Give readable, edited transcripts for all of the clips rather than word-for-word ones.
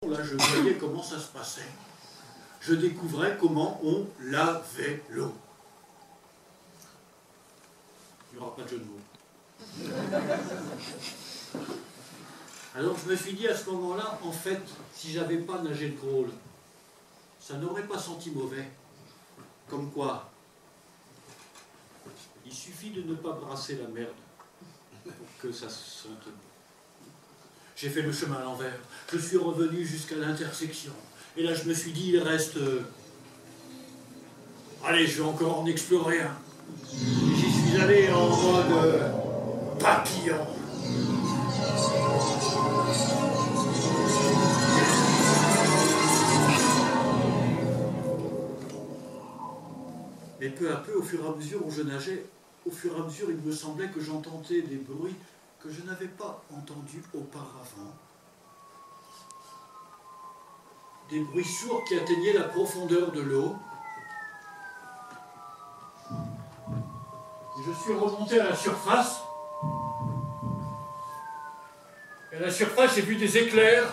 Là, je voyais comment ça se passait. Je découvrais comment on lavait l'eau. Il n'y aura pas de jeu de mots. Alors je me suis dit à ce moment-là, en fait, si j'avais pas nagé le crawl, ça n'aurait pas senti mauvais. Comme quoi, il suffit de ne pas brasser la merde pour que ça se sente bon. J'ai fait le chemin à l'envers, je suis revenu jusqu'à l'intersection. Et là je me suis dit, il reste... Allez, je vais encore en explorer un. Et j'y suis allé en mode papillon. Mais peu à peu, au fur et à mesure où je nageais, au fur et à mesure, il me semblait que j'entendais des bruits que je n'avais pas entendus auparavant. Des bruits sourds qui atteignaient la profondeur de l'eau. Et je suis remonté à la surface. Et à la surface, j'ai vu des éclairs.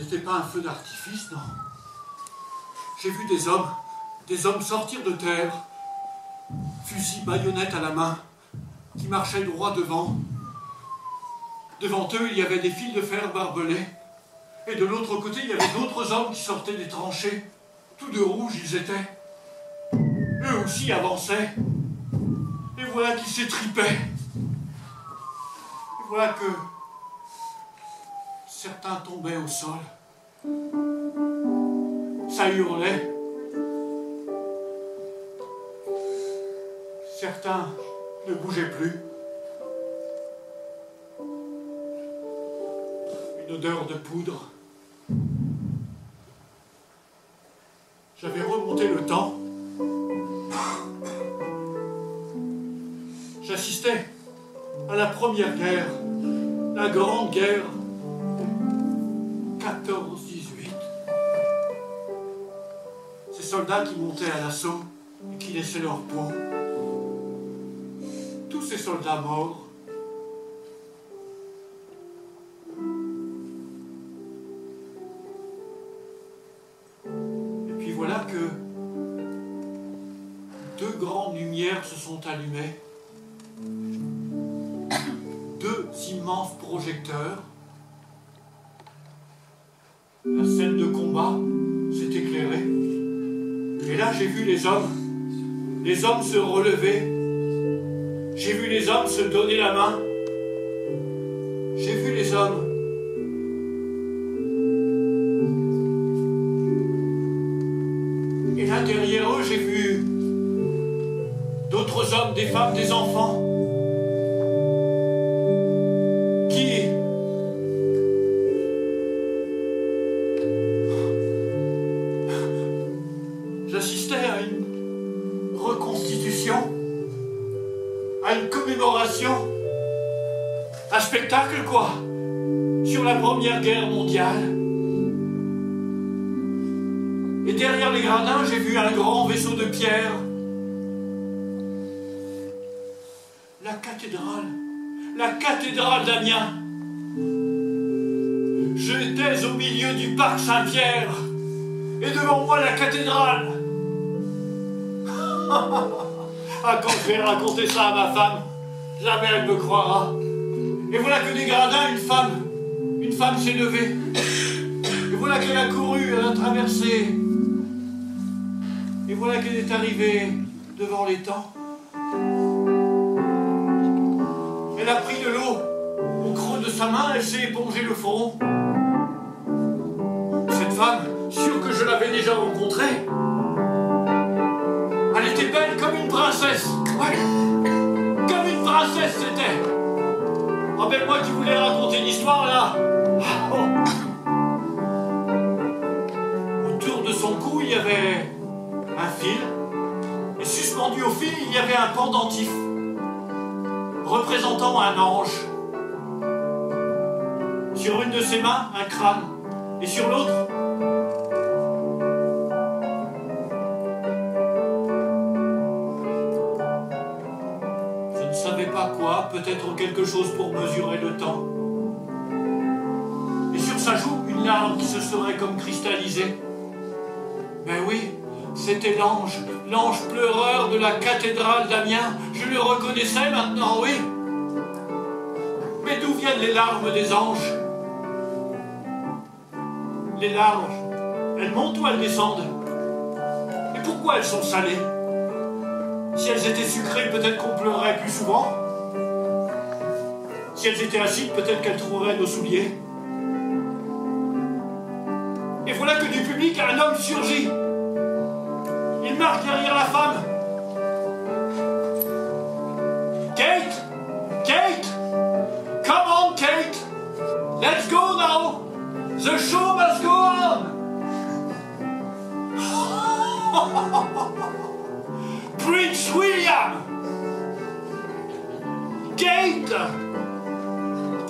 C'était pas un feu d'artifice, non. J'ai vu des hommes sortir de terre, fusil, baïonnette à la main, qui marchaient droit devant. Devant eux, il y avait des fils de fer barbelés, et de l'autre côté, il y avait d'autres hommes qui sortaient des tranchées. Tous de rouge, ils étaient. Eux aussi avançaient. Et voilà qu'ils s'étripaient. Et voilà que certains tombaient au sol. Ça hurlait. Certains ne bougeaient plus. Une odeur de poudre. J'avais remonté le temps. J'assistais à la première guerre, la grande guerre 14-18. Ces soldats qui montaient à l'assaut et qui laissaient leur peau. Tous ces soldats morts. Et puis voilà que deux grandes lumières se sont allumées. Deux immenses projecteurs. La scène de combat s'est éclairée. Et là, j'ai vu les hommes se relever. J'ai vu les hommes se donner la main. J'ai vu les hommes et là, derrière eux, j'ai vu d'autres hommes, des femmes, des enfants qui j'assistais à une reconstitution, à une commémoration, un spectacle quoi, sur la Première Guerre mondiale. Et derrière les gradins, j'ai vu un grand vaisseau de pierre. La cathédrale d'Amiens. J'étais au milieu du parc Saint-Pierre. Et devant moi, la cathédrale. Ah, quand je vais raconter ça à ma femme, jamais elle me croira. Et voilà que des gradins, une femme s'est levée. Et voilà qu'elle a couru, elle a traversé. Et voilà qu'elle est arrivée devant l'étang. Elle a pris de l'eau au creux de sa main, elle s'est épongée le front. Cette femme, sûre que je l'avais déjà rencontrée, elle était belle comme une princesse. Ouais, comme une princesse c'était. Ah ben moi qui voulais raconter une histoire là. Autour de son cou il y avait un fil. Et suspendu au fil il y avait un pendentif représentant un ange. Sur une de ses mains, un crâne. Et sur l'autre, je ne savais pas quoi, peut-être quelque chose pour mesurer le temps. Et sur sa joue, une larme qui se serait comme cristallisée. Ben oui, c'était l'ange, l'ange pleureur de la cathédrale d'Amiens. Je le reconnaissais maintenant, oui. Mais d'où viennent les larmes des anges? Les larmes, elles montent ou elles descendent? Et pourquoi elles sont salées? Si elles étaient sucrées, peut-être qu'on pleurerait plus souvent. Si elles étaient acides, peut-être qu'elles trouveraient nos souliers. Et voilà que du public, un homme surgit. Il marche derrière la femme. Kate! Kate! Come on, Kate! Let's go now! The show must go on! Prince William! Kate!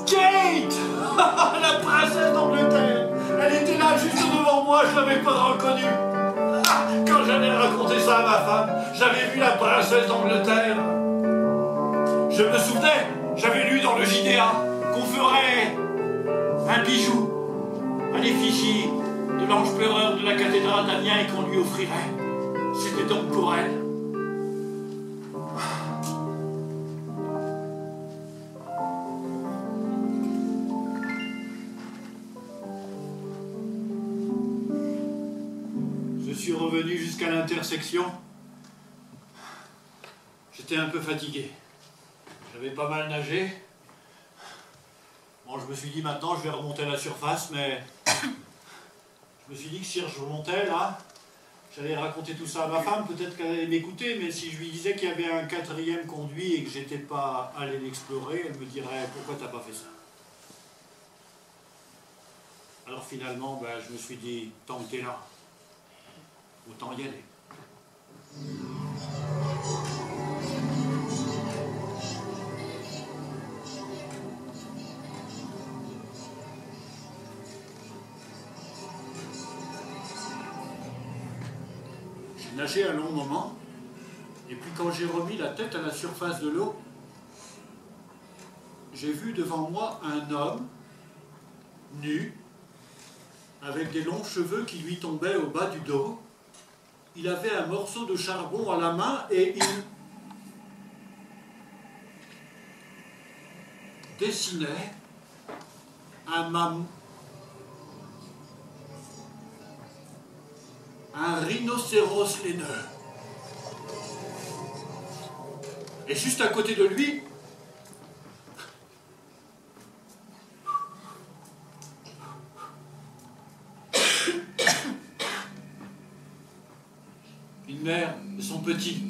Kate! La princesse d'Angleterre! Elle était là juste devant moi, je ne l'avais pas reconnue. Quand j'avais raconté ça à ma femme, j'avais vu la princesse d'Angleterre. Je me souvenais, j'avais lu dans le JDA qu'on ferait un bijou à l'effigie de l'ange pleureur de la cathédrale d'Amiens et qu'on lui offrirait. C'était donc pour elle. Je suis revenu jusqu'à l'intersection. J'étais un peu fatigué. J'avais pas mal nagé. Bon, je me suis dit maintenant je vais remonter à la surface, mais je me suis dit que si je remontais là, j'allais raconter tout ça à ma femme, peut-être qu'elle allait m'écouter, mais si je lui disais qu'il y avait un 4e conduit et que j'étais pas allé l'explorer, elle me dirait pourquoi t'as pas fait ça? Alors finalement, ben, je me suis dit, tant que t'es là, autant y aller. J'ai nagé un long moment, et puis quand j'ai remis la tête à la surface de l'eau, j'ai vu devant moi un homme, nu, avec des longs cheveux qui lui tombaient au bas du dos. Il avait un morceau de charbon à la main et il dessinait un rhinocéros laineux. Et juste à côté de lui, une mère et son petit.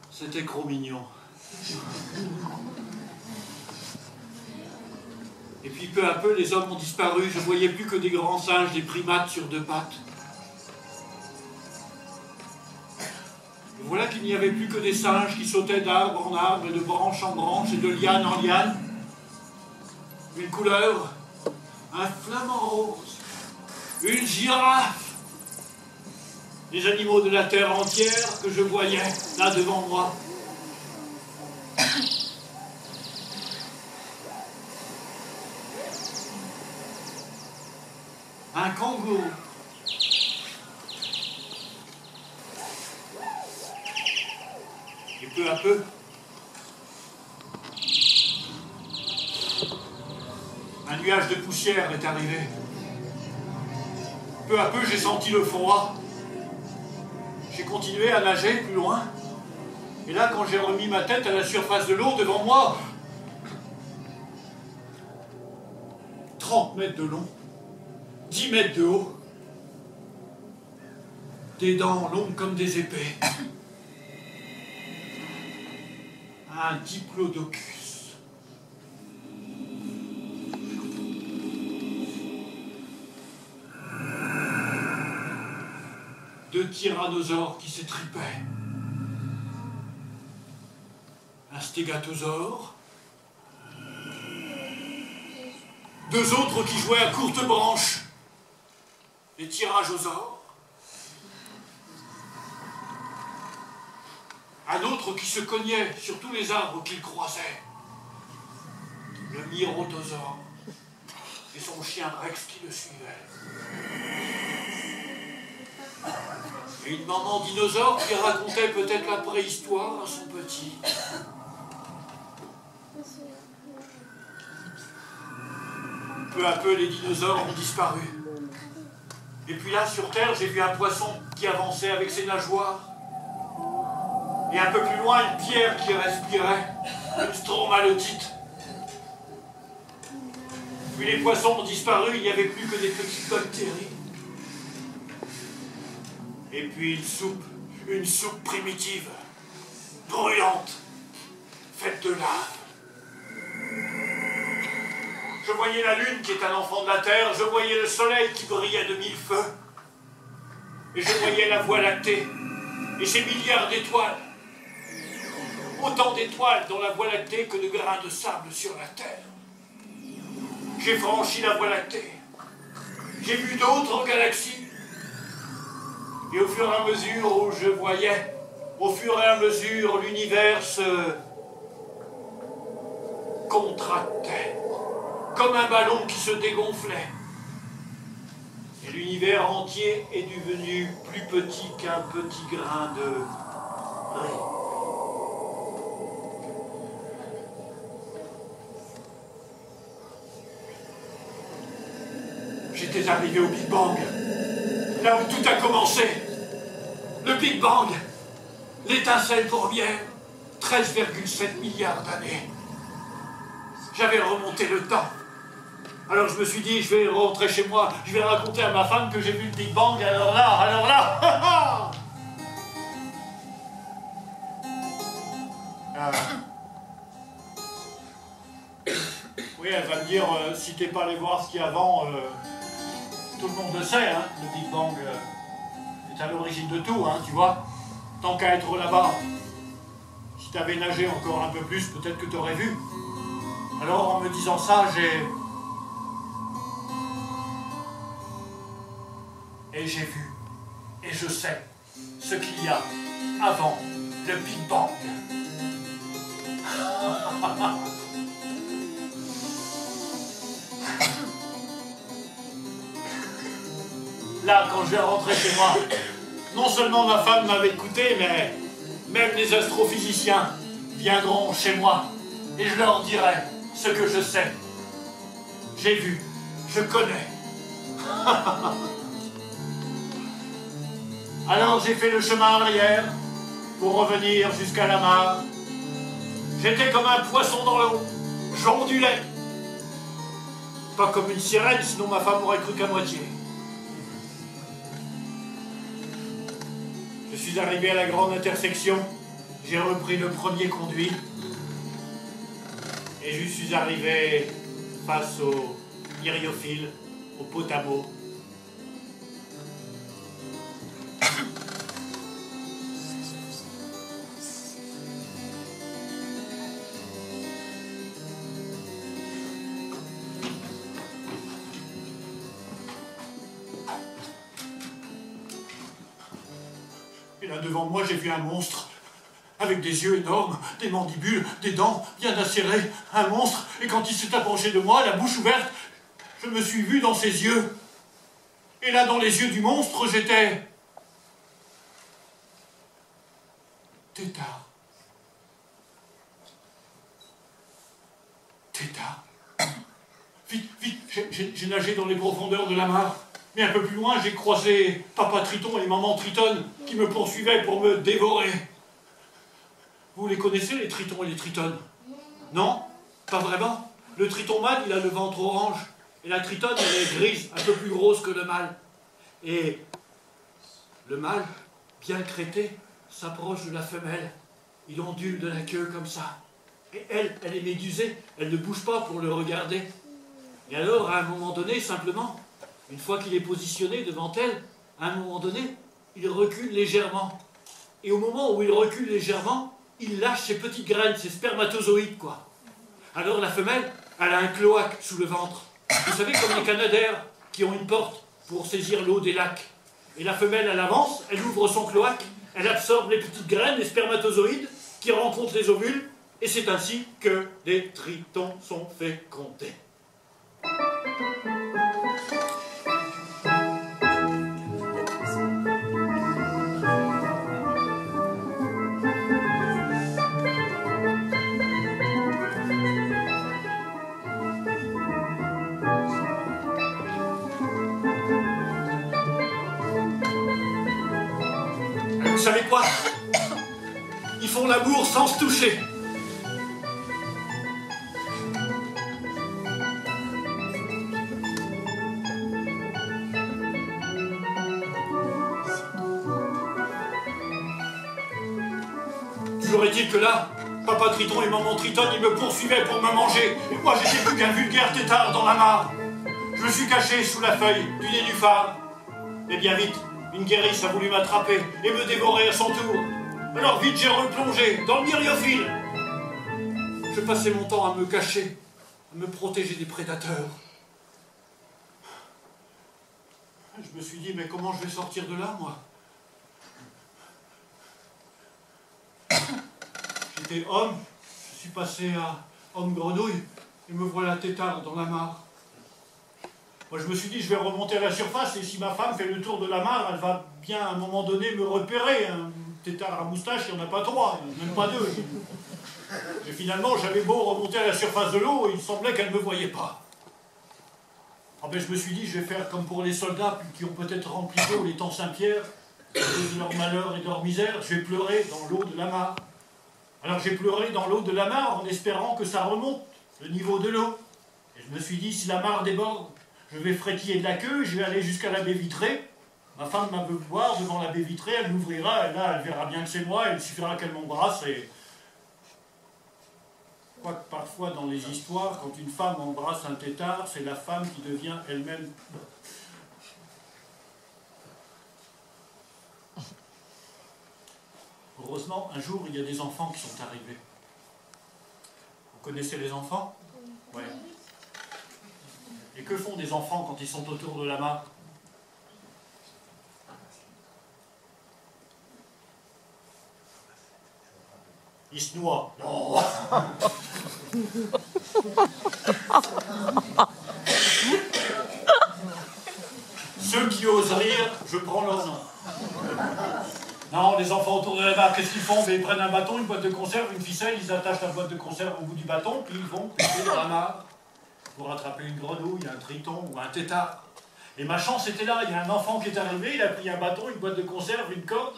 C'était trop mignon. Et puis peu à peu, les hommes ont disparu. Je ne voyais plus que des grands singes, des primates sur 2 pattes. Et voilà qu'il n'y avait plus que des singes qui sautaient d'arbre en arbre et de branche en branche et de liane en liane. Une couleur, un flamant rose, une girafe. Les animaux de la terre entière que je voyais là devant moi. Un kangourou. Et peu à peu, un nuage de poussière est arrivé. Peu à peu, j'ai senti le froid. J'ai continué à nager plus loin. Et là, quand j'ai remis ma tête à la surface de l'eau devant moi, 30 mètres de long, 10 mètres de haut, des dents longues comme des épées, un diplodocus. Deux tyrannosaures qui s'étripaient. Un stégatosaure 2 autres qui jouaient à courte branche, les tirages aux ors. Un autre qui se cognait sur tous les arbres qu'il croisait, le myrotosaure, et son chien Rex qui le suivait. Et une maman dinosaure qui racontait peut-être la préhistoire à son petit. Peu à peu, les dinosaures ont disparu. Et puis là, sur Terre, j'ai vu un poisson qui avançait avec ses nageoires. Et un peu plus loin, une pierre qui respirait, une stromalotite. Puis les poissons ont disparu, il n'y avait plus que des petits bactéries. Et puis une soupe primitive, brûlante, faite de lave. Je voyais la lune qui est un enfant de la Terre, je voyais le soleil qui brillait de 1000 feux. Et je voyais la Voie lactée, et ses milliards d'étoiles. Autant d'étoiles dans la Voie lactée que de grains de sable sur la Terre. J'ai franchi la Voie lactée. J'ai vu d'autres galaxies. Et au fur et à mesure où je voyais, au fur et à mesure, l'univers se contractait, comme un ballon qui se dégonflait. Et l'univers entier est devenu plus petit qu'un petit grain de riz. J'étais arrivé au Big Bang, là où tout a commencé. Le Big Bang, l'étincelle première, 13,7 milliards d'années. J'avais remonté le temps. Alors je me suis dit, je vais rentrer chez moi, je vais raconter à ma femme que j'ai vu le Big Bang, alors là, Oui, elle va me dire, si t'es pas allé voir ce qu'il y a avant, tout le monde le sait, hein, le Big Bang est à l'origine de tout, hein, tu vois. Tant qu'à être là-bas, si t'avais nagé encore un peu plus, peut-être que t'aurais vu. Alors, en me disant ça, Et j'ai vu, et je sais, ce qu'il y a avant le Big Bang. Là, quand je vais rentrer chez moi, non seulement ma femme m'avait écouté, mais même les astrophysiciens viendront chez moi et je leur dirai ce que je sais. J'ai vu, je connais. Alors j'ai fait le chemin arrière pour revenir jusqu'à la mare. J'étais comme un poisson dans l'eau, j'ondulais. Pas comme une sirène, sinon ma femme aurait cru qu'à moitié. Je suis arrivé à la grande intersection, j'ai repris le premier conduit et je suis arrivé face au myriophiles, au potamo. Et là, devant moi, j'ai vu un monstre, avec des yeux énormes, des mandibules, des dents bien acérées, un monstre, et quand il s'est approché de moi, la bouche ouverte, je me suis vu dans ses yeux. Et là, dans les yeux du monstre, j'étais... Tétard. Tétard. Vite, vite, j'ai nagé dans les profondeurs de la mare. Mais un peu plus loin, j'ai croisé Papa Triton et Maman Triton qui me poursuivaient pour me dévorer. Vous les connaissez, les tritons et les tritones? Non? Pas vraiment? Le triton mâle, il a le ventre orange. Et la tritonne, elle est grise, un peu plus grosse que le mâle. Et le mâle, bien crêté, s'approche de la femelle. Il ondule de la queue comme ça. Et elle est médusée, elle ne bouge pas pour le regarder. Et alors, à un moment donné, simplement... Une fois qu'il est positionné devant elle, à un moment donné, il recule légèrement. Et au moment où il recule légèrement, il lâche ses petites graines, ses spermatozoïdes, quoi. Alors la femelle, elle a un cloaque sous le ventre. Vous savez, comme les canadaires qui ont une porte pour saisir l'eau des lacs. Et la femelle, elle avance, elle ouvre son cloaque, elle absorbe les petites graines, les spermatozoïdes qui rencontrent les ovules, et c'est ainsi que les tritons sont fécondés. Vous savez quoi? Ils font l'amour sans se toucher. Toujours est-il que là, Papa Triton et Maman Triton, ils me poursuivaient pour me manger. Et moi, j'étais plus qu'un vulgaire tétard dans la mare. Je me suis caché sous la feuille du nénuphar. Et bien vite, une guérisse a voulu m'attraper et me dévorer à son tour. Alors vite, j'ai replongé dans le myriophile. Je passais mon temps à me cacher, à me protéger des prédateurs. Je me suis dit, mais comment je vais sortir de là, moi? J'étais homme, je suis passé à homme grenouille, et me voilà tétard dans la mare. Moi, je me suis dit, je vais remonter à la surface, et si ma femme fait le tour de la mare, elle va bien, à un moment donné, me repérer. Un tétard à moustache, il n'y en a pas trois, même pas deux. Et finalement, j'avais beau remonter à la surface de l'eau, il semblait qu'elle ne me voyait pas. Ah ben, je me suis dit, je vais faire comme pour les soldats qui ont peut-être rempli d'eau les temps Saint-Pierre, de leur malheur et de leur misère, je vais pleurer dans l'eau de la mare. Alors j'ai pleuré dans l'eau de la mare en espérant que ça remonte, le niveau de l'eau. Et je me suis dit, si la mare déborde, je vais frétiller de la queue, je vais aller jusqu'à la baie vitrée. Ma femme m'a vu voir devant la baie vitrée, elle m'ouvrira, et là, elle verra bien que c'est moi, et il suffira qu'elle m'embrasse. Et quoique parfois, dans les histoires, quand une femme embrasse un tétard, c'est la femme qui devient elle-même... Heureusement, un jour, il y a des enfants qui sont arrivés. Vous connaissez les enfants? Oui. Et que font des enfants quand ils sont autour de la mare? Ils se noient. Non. Ceux qui osent rire, je prends leur nom. Non, les enfants autour de la mare, qu'est-ce qu'ils font? Ils prennent un bâton, une boîte de conserve, une ficelle, ils attachent la boîte de conserve au bout du bâton, puis ils vont pêcher dans la mare pour attraper une grenouille, un triton ou un tétard. Et ma chance était là, il y a un enfant qui est arrivé, il a pris un bâton, une boîte de conserve, une corde,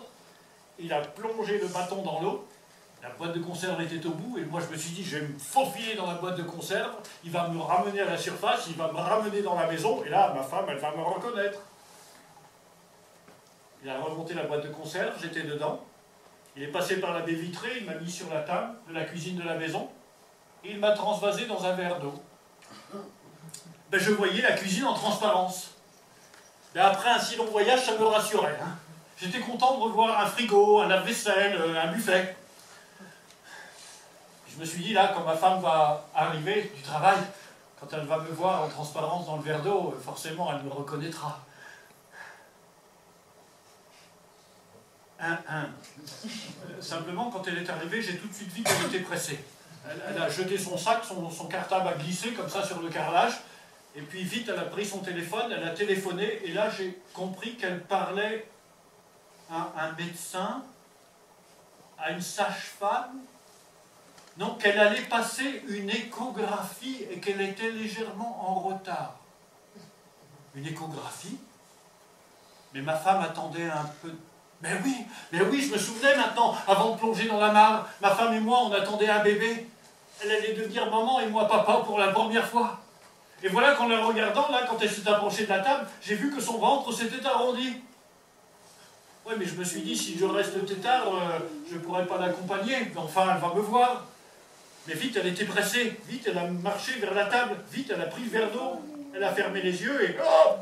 il a plongé le bâton dans l'eau, la boîte de conserve était au bout, et moi je me suis dit, je vais me faufiler dans la boîte de conserve, il va me ramener à la surface, il va me ramener dans la maison, et là, ma femme, elle va me reconnaître. Il a remonté la boîte de conserve, j'étais dedans. Il est passé par la baie vitrée, il m'a mis sur la table de la cuisine de la maison, et il m'a transvasé dans un verre d'eau. Ben, je voyais la cuisine en transparence. Et après un si long voyage, ça me rassurait. Hein. J'étais content de revoir un frigo, un lave-vaisselle, un buffet. Je me suis dit, là, quand ma femme va arriver du travail, quand elle va me voir en transparence dans le verre d'eau, forcément, elle me reconnaîtra. Simplement, quand elle est arrivée, j'ai tout de suite vu qu'elle était pressée. Elle a jeté son sac, son cartable a glissé comme ça sur le carrelage, et puis vite, elle a pris son téléphone, elle a téléphoné, et là, j'ai compris qu'elle parlait à un médecin, à une sage-femme, non, qu'elle allait passer une échographie et qu'elle était légèrement en retard. Une échographie? Mais ma femme attendait un peu... Mais oui, je me souvenais maintenant, avant de plonger dans la mare, ma femme et moi, on attendait un bébé. Elle allait devenir maman et moi papa pour la première fois. Et voilà qu'en la regardant, là, quand elle s'est approchée de la table, j'ai vu que son ventre s'était arrondi. Ouais, mais je me suis dit, si je reste tétard, je ne pourrais pas l'accompagner. Enfin, elle va me voir. Mais vite, elle était pressée. Vite, elle a marché vers la table. Vite, elle a pris le verre d'eau. Elle a fermé les yeux et... Oh!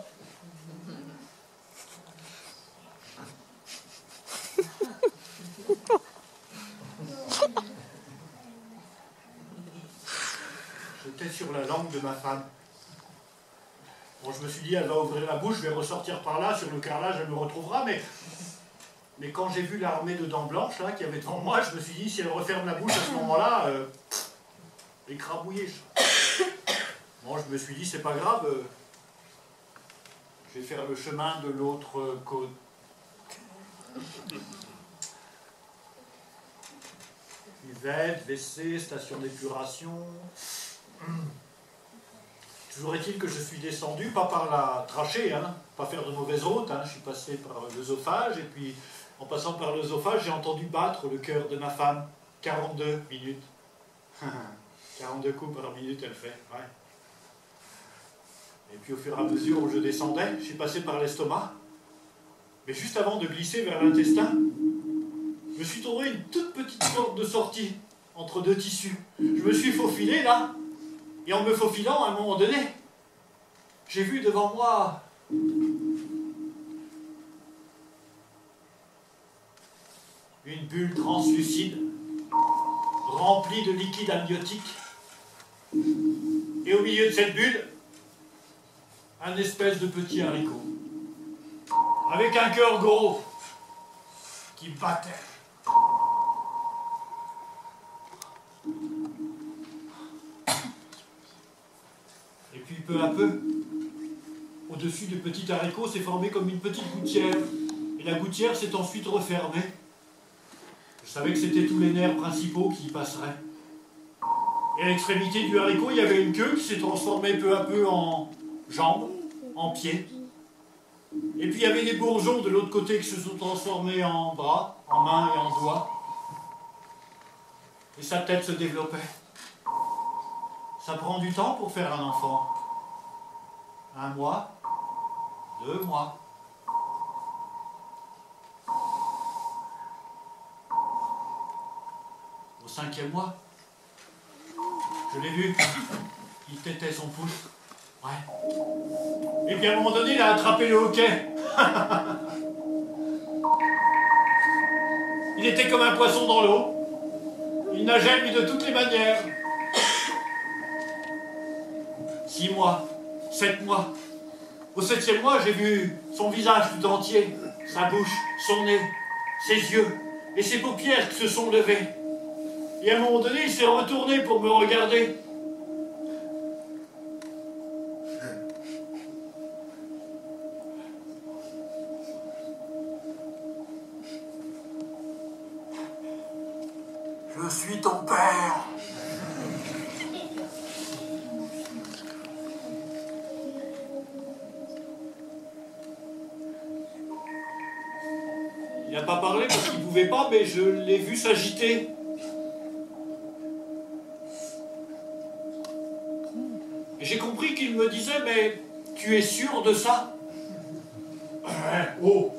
J'étais sur la langue de ma femme. Bon, je me suis dit, elle va ouvrir la bouche, je vais ressortir par là, sur le carrelage, elle me retrouvera, mais quand j'ai vu l'armée de dents blanches, là, qui avait devant moi, je me suis dit, si elle referme la bouche à ce moment-là, écrabouillé. Bon, je me suis dit, c'est pas grave, je vais faire le chemin de l'autre côte. Cuvette, WC, station d'épuration. Toujours est-il que je suis descendu, pas par la trachée, hein, pas faire de mauvaise route, hein, je suis passé par l'œsophage, et puis en passant par l'œsophage, j'ai entendu battre le cœur de ma femme. 42 minutes. 42 coups par minute, elle fait. Ouais. Et puis au fur et à mesure où je descendais, je suis passé par l'estomac. Mais juste avant de glisser vers l'intestin, je me suis trouvé une toute petite porte de sortie entre deux tissus. Je me suis faufilé là, et en me faufilant, à un moment donné, j'ai vu devant moi une bulle translucide, remplie de liquide amniotique. Et au milieu de cette bulle, un espèce de petit haricot, avec un cœur gros, qui battait. Et puis peu à peu, au-dessus du petit haricot s'est formé comme une petite gouttière. Et la gouttière s'est ensuite refermée. Je savais que c'était tous les nerfs principaux qui y passeraient. Et à l'extrémité du haricot, il y avait une queue qui s'est transformée peu à peu en jambes, en pieds. Et puis il y avait des bourgeons de l'autre côté qui se sont transformés en bras, en mains et en doigts. Et sa tête se développait. Ça prend du temps pour faire un enfant. 1 mois, 2 mois. Au 5e mois, je l'ai vu, il tétait son pouce. Ouais. Et puis à un moment donné, il a attrapé le hoquet. Il était comme un poisson dans l'eau. Il nageait, lui, de toutes les manières. 6 mois, 7 mois. Au 7e mois, j'ai vu son visage tout entier, sa bouche, son nez, ses yeux et ses paupières qui se sont levées. Et à un moment donné, il s'est retourné pour me regarder. Je suis ton père. Il n'a pas parlé parce qu'il ne pouvait pas, mais je l'ai vu s'agiter. Et j'ai compris qu'il me disait, mais tu es sûr de ça? Oh!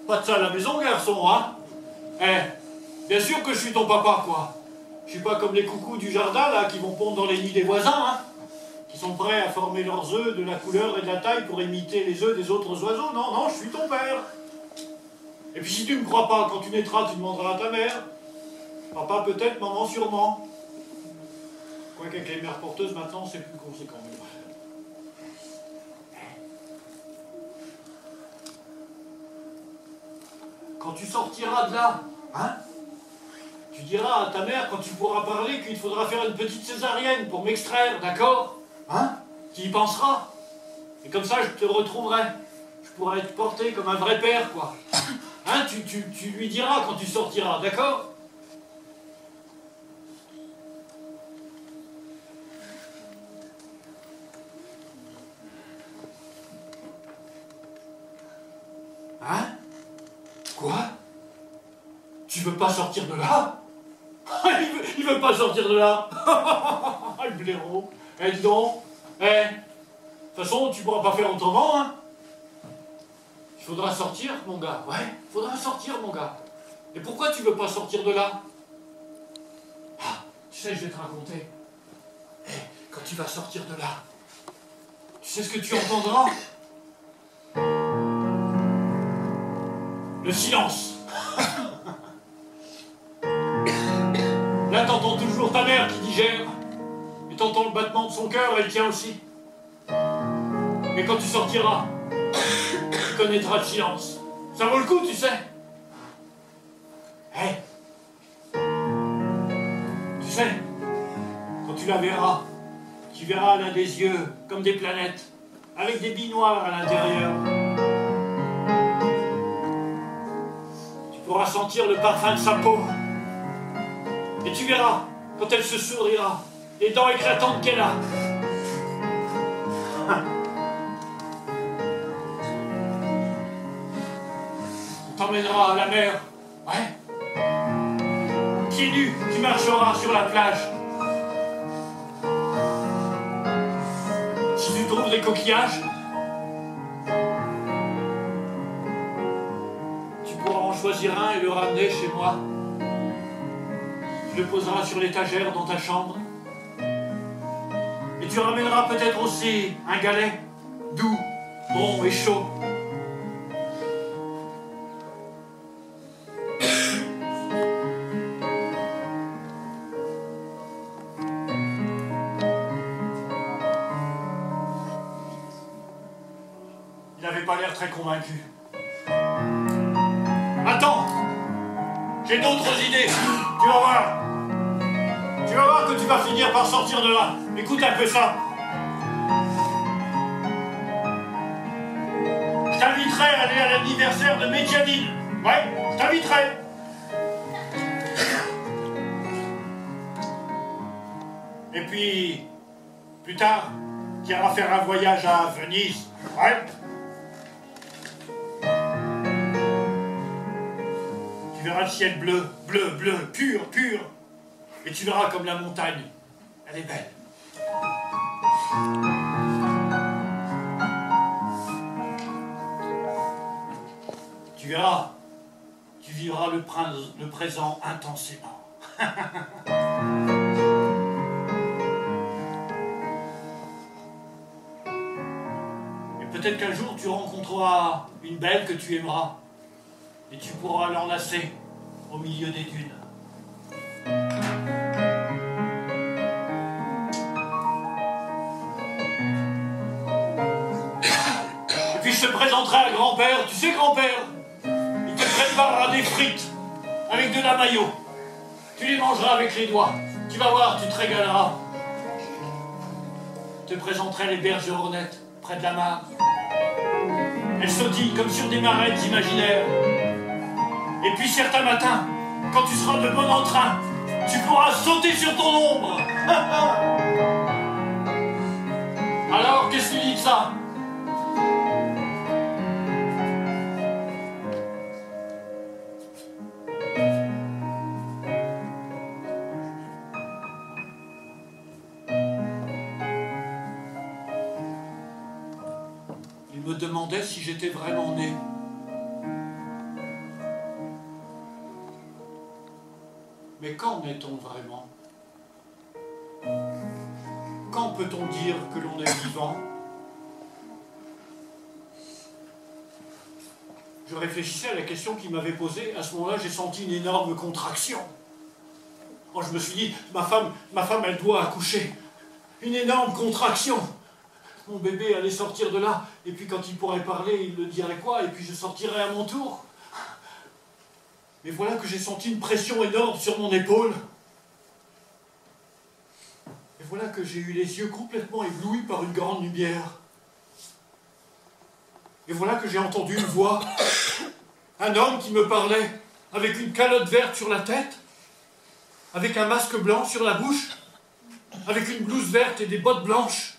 Pas de ça à la maison, garçon, hein? Bien sûr que je suis ton papa, quoi. Je suis pas comme les coucous du jardin, là, qui vont pondre dans les nids des voisins, hein? Qui sont prêts à former leurs œufs de la couleur et de la taille pour imiter les œufs des autres oiseaux. Non, non, je suis ton père. Et puis si tu me crois pas, quand tu naîtras, tu demanderas à ta mère. Papa peut-être, maman sûrement. Quoique avec les mères porteuses, maintenant, c'est plus conséquent. Quand tu sortiras de là, hein, tu diras à ta mère, quand tu pourras parler, qu'il faudra faire une petite césarienne pour m'extraire, d'accord? Hein? Tu y penseras. Et comme ça, je te retrouverai. Je pourrai être porté comme un vrai père, quoi. Hein? Tu lui diras quand tu sortiras, d'accord? Hein? Quoi? Tu veux pas sortir de là? il veut pas sortir de là. Le blaireau. Dis donc. De toute façon, tu pourras pas faire autrement, hein? Il faudra sortir, mon gars. Ouais, il faudra sortir, mon gars. Et pourquoi tu veux pas sortir de là? Ah, tu sais, je vais te raconter. Quand tu vas sortir de là, tu sais ce que tu entendras? Le silence. Là, t'entends toujours ta mère qui digère. Et t'entends le battement de son cœur, elle tient aussi. Mais quand tu sortiras, tu connaîtras le silence. Ça vaut le coup, tu sais. Hé, tu sais, quand tu la verras, tu verras, elle a des yeux comme des planètes, avec des billes noires à l'intérieur. Tu pourras sentir le parfum de sa peau. Et tu verras, quand elle se sourira, les dents éclatantes qu'elle a. On t'emmènera à la mer, ouais. Pieds nus, tu marcheras sur la plage. Si tu trouves des coquillages, tu pourras en choisir un et le ramener chez moi. Tu le poseras sur l'étagère dans ta chambre. Et tu ramèneras peut-être aussi un galet doux, bon et chaud. Il n'avait pas l'air très convaincu. Attends, j'ai d'autres idées. Tu vas voir. Tu vas voir que tu vas finir par sortir de là. Écoute un peu ça. Je t'inviterai à aller à l'anniversaire de Médiadine. Ouais, je t'inviterai. Et puis, plus tard, tu iras faire un voyage à Venise. Ouais. Tu verras le ciel bleu, bleu, bleu, pur, pur. Et tu verras comme la montagne, elle est belle. Tu verras, tu vivras le présent intensément. Et peut-être qu'un jour tu rencontreras une belle que tu aimeras. Et tu pourras l'enlacer au milieu des dunes. Et puis je te présenterai à grand-père. Tu sais, grand-père, il te préparera des frites avec de la mayo. Tu les mangeras avec les doigts. Tu vas voir, tu te régaleras. Je te présenterai les berges ronnettes près de la mare. Elles sautillent comme sur des marènes imaginaires. Et puis certains matins, quand tu seras de bon entrain, tu pourras sauter sur ton ombre. Alors, qu'est-ce que tu dis de ça? Il me demandait si j'étais vraiment né. Mais quand naît-on vraiment? Quand peut-on dire que l'on est vivant? Je réfléchissais à la question qu'il m'avait posée. À ce moment-là, j'ai senti une énorme contraction. Oh, je me suis dit, ma femme, elle doit accoucher. Une énorme contraction. Mon bébé allait sortir de là. Et puis quand il pourrait parler, il me dirait quoi? Et puis je sortirais à mon tour. Mais voilà que j'ai senti une pression énorme sur mon épaule. Et voilà que j'ai eu les yeux complètement éblouis par une grande lumière. Et voilà que j'ai entendu une voix. Un homme qui me parlait, avec une calotte verte sur la tête, avec un masque blanc sur la bouche, avec une blouse verte et des bottes blanches.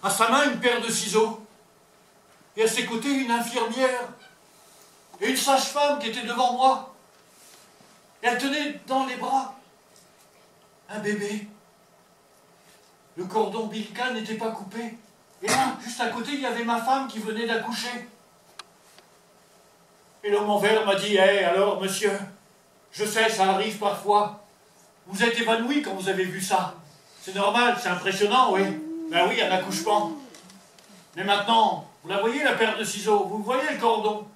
À sa main, une paire de ciseaux. Et à ses côtés, une infirmière. Et une sage-femme qui était devant moi. Et elle tenait dans les bras un bébé. Le cordon ombilical n'était pas coupé. Et là, juste à côté, il y avait ma femme qui venait d'accoucher. Et l'homme en vert m'a dit, « Hé, alors, monsieur, je sais, ça arrive parfois. Vous êtes évanoui quand vous avez vu ça. C'est normal, c'est impressionnant, oui. Ben oui, un accouchement. Mais maintenant, vous la voyez, la paire de ciseaux, vous voyez le cordon.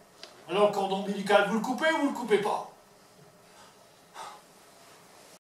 Alors le cordon ombilical, vous le coupez ou vous le coupez pas?